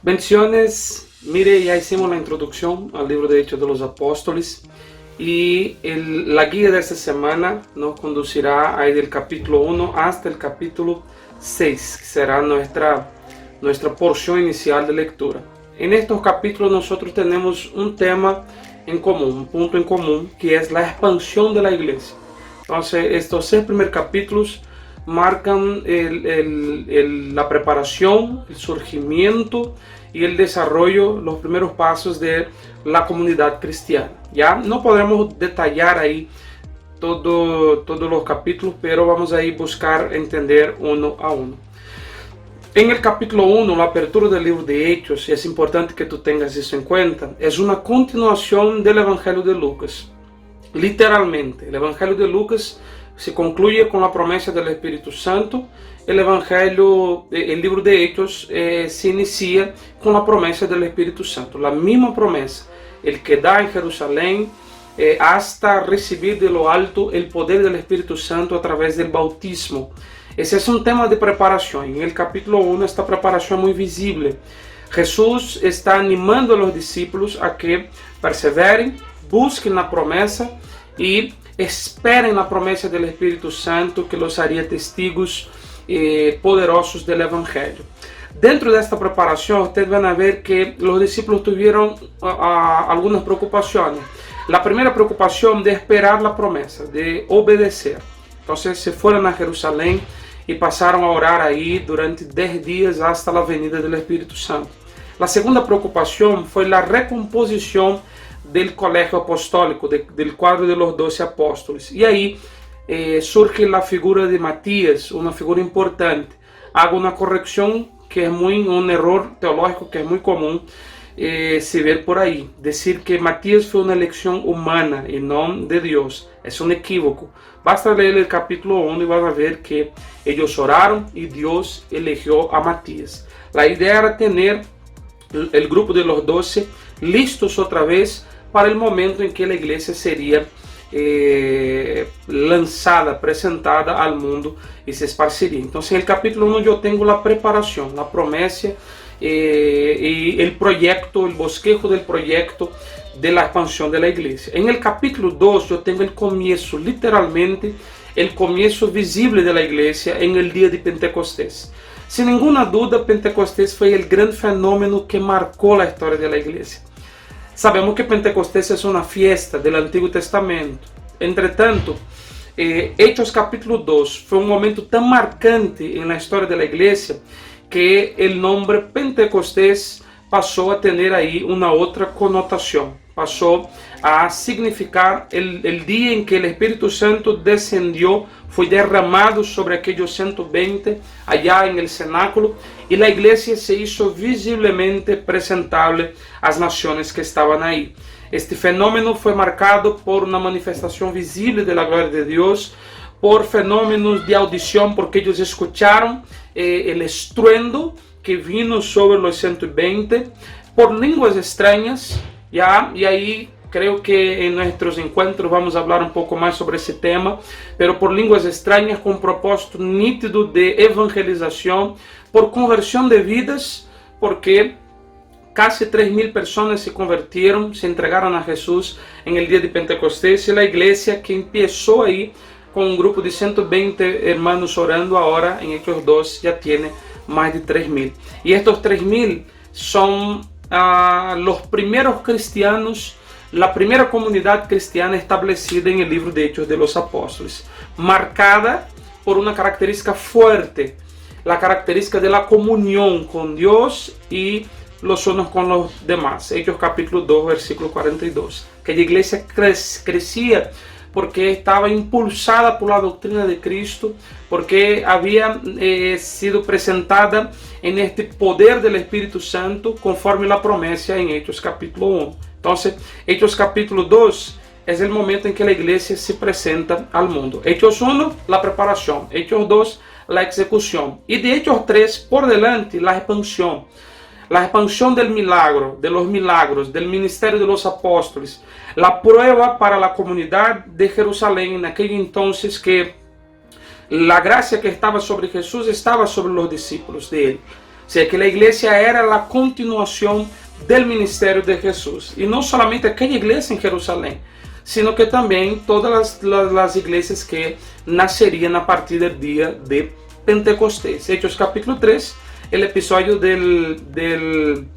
Bendiciones. Mire, ya hicimos la introducción al libro de Hechos de los Apóstoles y la guía de esta semana nos conducirá ahí del capítulo 1 hasta el capítulo 6, que será nuestra porción inicial de lectura. En estos capítulos nosotros tenemos un tema en común, un punto en común, que es la expansión de la iglesia. Entonces, estos 6 primeros capítulos marcan la preparación, el surgimiento y el desarrollo, los primeros pasos de la comunidad cristiana. Ya no podremos detallar ahí todos los capítulos, pero vamos a ir buscar entender uno a uno. En el capítulo 1, la apertura del libro de Hechos, y es importante que tú tengas eso en cuenta, es una continuación del Evangelio de Lucas. Literalmente, el Evangelio de Lucas se concluye con la promesa del Espíritu Santo. El libro de Hechos se inicia con la promesa del Espíritu Santo. La misma promesa, el que da en Jerusalén hasta recibir de lo alto el poder del Espíritu Santo a través del bautismo. Ese es un tema de preparación. En el capítulo 1 esta preparación es muy visible. Jesús está animando a los discípulos a que perseveren, busquen la promesa y esperen la promesa del Espíritu Santo que los haría testigos poderosos del Evangelio. Dentro de esta preparación ustedes van a ver que los discípulos tuvieron algunas preocupaciones. La primera preocupación de esperar la promesa, de obedecer. Entonces se fueron a Jerusalén y pasaron a orar ahí durante 10 días hasta la venida del Espíritu Santo. La segunda preocupación fue la recomposición del colegio apostólico, del cuadro de los 12 apóstoles. Y ahí surge la figura de Matías, una figura importante. Hago una corrección que es un error teológico que es muy común se ver por ahí. Decir que Matías fue una elección humana y no de Dios es un equívoco. Basta leer el capítulo 1 y van a ver que ellos oraron y Dios eligió a Matías. La idea era tener el grupo de los 12 listos otra vez para el momento en que la iglesia sería lanzada, presentada al mundo y se esparciría. Entonces en el capítulo 1 yo tengo la preparación, la promesa y el proyecto, el bosquejo del proyecto de la expansión de la iglesia. En el capítulo 2 yo tengo el comienzo, literalmente el comienzo visible de la iglesia en el día de Pentecostés. Sin ninguna duda, Pentecostés fue el gran fenómeno que marcó la historia de la iglesia. Sabemos que Pentecostés es una fiesta del Antiguo Testamento. Entretanto, Hechos capítulo 2 fue un momento tan marcante en la historia de la iglesia que el nombre Pentecostés pasó a tener ahí una otra connotación. Pasó a significar el día en que el Espíritu Santo descendió, fue derramado sobre aquellos 120 allá en el cenáculo y la iglesia se hizo visiblemente presentable a las naciones que estaban ahí. Este fenómeno fue marcado por una manifestación visible de la gloria de Dios, por fenómenos de audición, porque ellos escucharon el estruendo que vino sobre los 120, por lenguas extrañas. Ya, y ahí creo que en nuestros encuentros vamos a hablar un poco más sobre ese tema, pero por lenguas extrañas con propósito nítido de evangelización, por conversión de vidas, porque casi 3.000 personas se convirtieron, se entregaron a Jesús en el día de Pentecostés, y la iglesia que empezó ahí con un grupo de 120 hermanos orando, ahora en Hechos 2 ya tiene más de 3.000. Y estos 3.000 son los primeros cristianos, la primera comunidad cristiana establecida en el libro de Hechos de los Apóstoles, marcada por una característica fuerte, la característica de la comunión con Dios y los unos con los demás. Hechos capítulo 2, versículo 42. Que la iglesia crecía porque estaba impulsada por la doctrina de Cristo, porque había sido presentada en este poder del Espíritu Santo conforme la promesa en Hechos capítulo 1. Entonces, Hechos capítulo 2 es el momento en que la iglesia se presenta al mundo. Hechos 1, la preparación. Hechos 2, la ejecución. Y de Hechos 3, por delante, la expansión. La expansión del milagro, de los milagros, del ministerio de los apóstoles. La prueba para la comunidad de Jerusalén en aquel entonces que la gracia que estaba sobre Jesús estaba sobre los discípulos de él. O sea, que la iglesia era la continuación del ministerio de Jesús. Y no solamente aquella iglesia en Jerusalén, sino que también todas las iglesias que nacerían a partir del día de Pentecostés. Hechos capítulo 3, el episodio del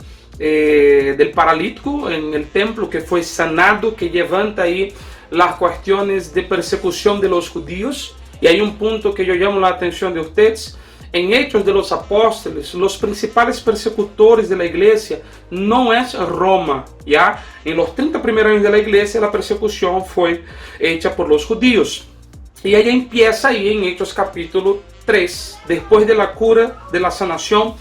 paralítico en el templo que fue sanado, que levanta ahí las cuestiones de persecución de los judíos. Y hay un punto que yo llamo la atención de ustedes. En Hechos de los Apóstoles, los principales persecutores de la iglesia no es Roma, ¿ya? En los 30 primeros años de la iglesia, la persecución fue hecha por los judíos. Y ella empieza ahí en Hechos capítulo 3, después de la cura, de la sanación,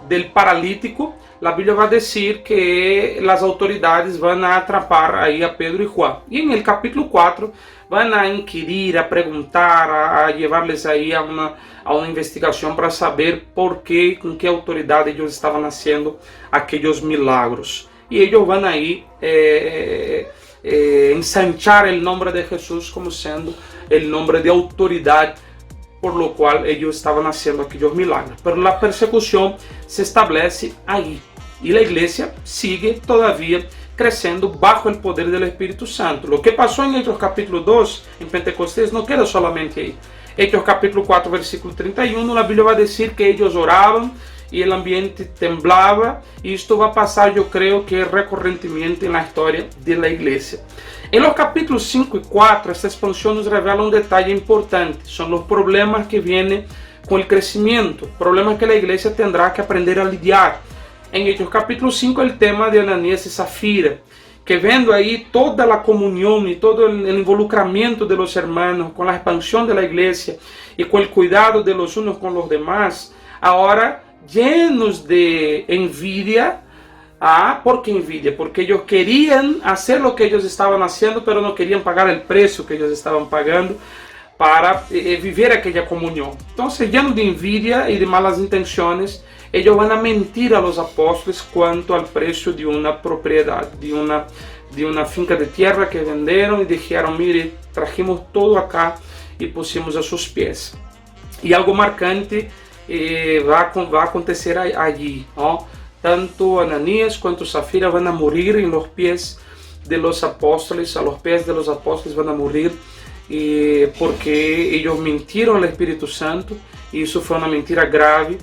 del paralítico. La Biblia va a decir que las autoridades van a atrapar ahí a Pedro y Juan. Y en el capítulo 4 van a inquirir, a preguntar, a llevarles ahí a una investigación para saber por qué, con qué autoridad ellos estaban haciendo aquellos milagros. Y ellos van ahí ensanchar el nombre de Jesús como siendo el nombre de autoridad por lo cual ellos estaban haciendo aquellos milagros. Pero la persecución se establece ahí. Y la iglesia sigue todavía creciendo bajo el poder del Espíritu Santo. Lo que pasó en Hechos capítulo 2, en Pentecostés, no queda solamente ahí. Hechos capítulo 4, versículo 31, la Biblia va a decir que ellos oraban y el ambiente temblaba. Y esto va a pasar, yo creo que recurrentemente en la historia de la iglesia. En los capítulos 5 y 4, esta expansión nos revela un detalle importante. Son los problemas que vienen con el crecimiento. Problemas que la iglesia tendrá que aprender a lidiar. En Hechos capítulo 5, el tema de Ananías y Zafira, que viendo ahí toda la comunión y todo el involucramiento de los hermanos con la expansión de la iglesia y con el cuidado de los unos con los demás, ahora llenos de envidia. ¿Por qué envidia? Porque ellos querían hacer lo que ellos estaban haciendo, pero no querían pagar el precio que ellos estaban pagando para vivir aquella comunión. Entonces, llenos de envidia y de malas intenciones, ellos van a mentir a los apóstoles cuanto al precio de una propiedad, de una finca de tierra que venderon y dijeron, mire, trajimos todo acá y pusimos a sus pies. Y algo marcante va a acontecer allí, ¿no? Tanto Ananías quanto Zafira van a morir en los pies de los apóstoles, a los pies de los apóstoles van a morir porque ellos mintieron al Espíritu Santo y eso fue una mentira grave.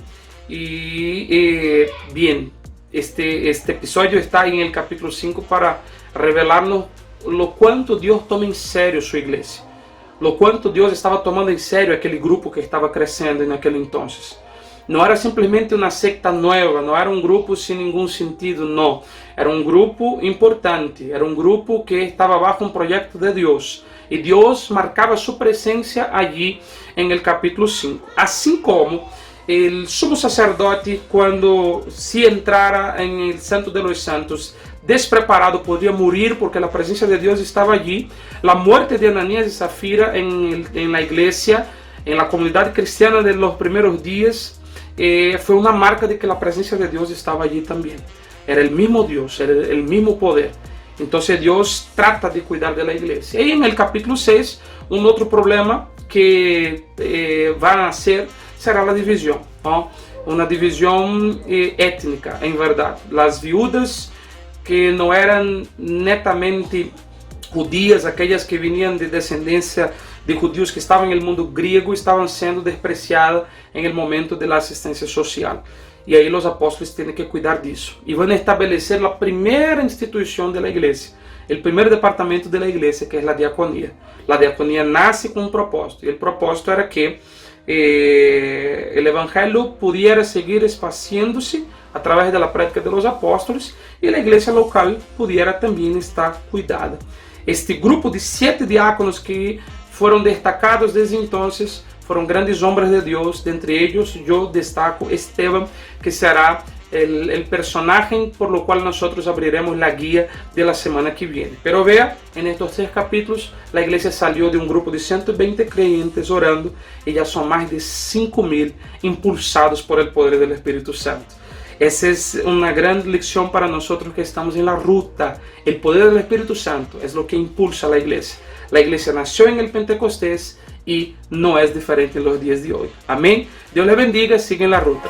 Y bien, este episodio está en el capítulo 5 para revelarnos lo cuánto Dios toma en serio su iglesia, lo cuánto Dios estaba tomando en serio aquel grupo que estaba creciendo en aquel entonces. No era simplesmente una secta nueva, no era un grupo sin ningún sentido, no. Era un grupo importante, era un grupo que estaba bajo un proyecto de Dios. Y Dios marcaba su presencia allí en el capítulo 5. Así como el sumo sacerdote, cuando si entrara en el Santo de los Santos despreparado, podría morir porque la presencia de Dios estaba allí. La muerte de Ananías y Zafira en la iglesia, en la comunidad cristiana de los primeros días, fue una marca de que la presencia de Dios estaba allí también. Era el mismo Dios, era el mismo poder. Entonces Dios trata de cuidar de la iglesia. Y en el capítulo 6, un otro problema que va a ser será la división, ¿no? Una división étnica, en verdad. Las viudas que no eran netamente judías, aquellas que venían de descendencia de judíos que estaban en el mundo griego, estaban siendo despreciadas en el momento de la asistencia social. Y ahí los apóstoles tienen que cuidar de eso. Y van a establecer la primera institución de la iglesia, el primer departamento de la iglesia, que es la diaconía. La diaconía nace con un propósito, y el propósito era que el evangelio pudiera seguir esparciéndose a través de la práctica de los apóstoles y la iglesia local pudiera también estar cuidada. Este grupo de 7 diáconos que fueron destacados desde entonces fueron grandes hombres de Dios. De entre ellos yo destaco Esteban, que será el personaje por lo cual nosotros abriremos la guía de la semana que viene. Pero vea, en estos 3 capítulos la iglesia salió de un grupo de 120 creyentes orando y ya son más de 5.000 impulsados por el poder del Espíritu Santo. Esa es una gran lección para nosotros que estamos en la ruta. El poder del Espíritu Santo es lo que impulsa a la iglesia. La iglesia nació en el Pentecostés y no es diferente en los días de hoy. Amén. Dios le bendiga, sigue en la ruta.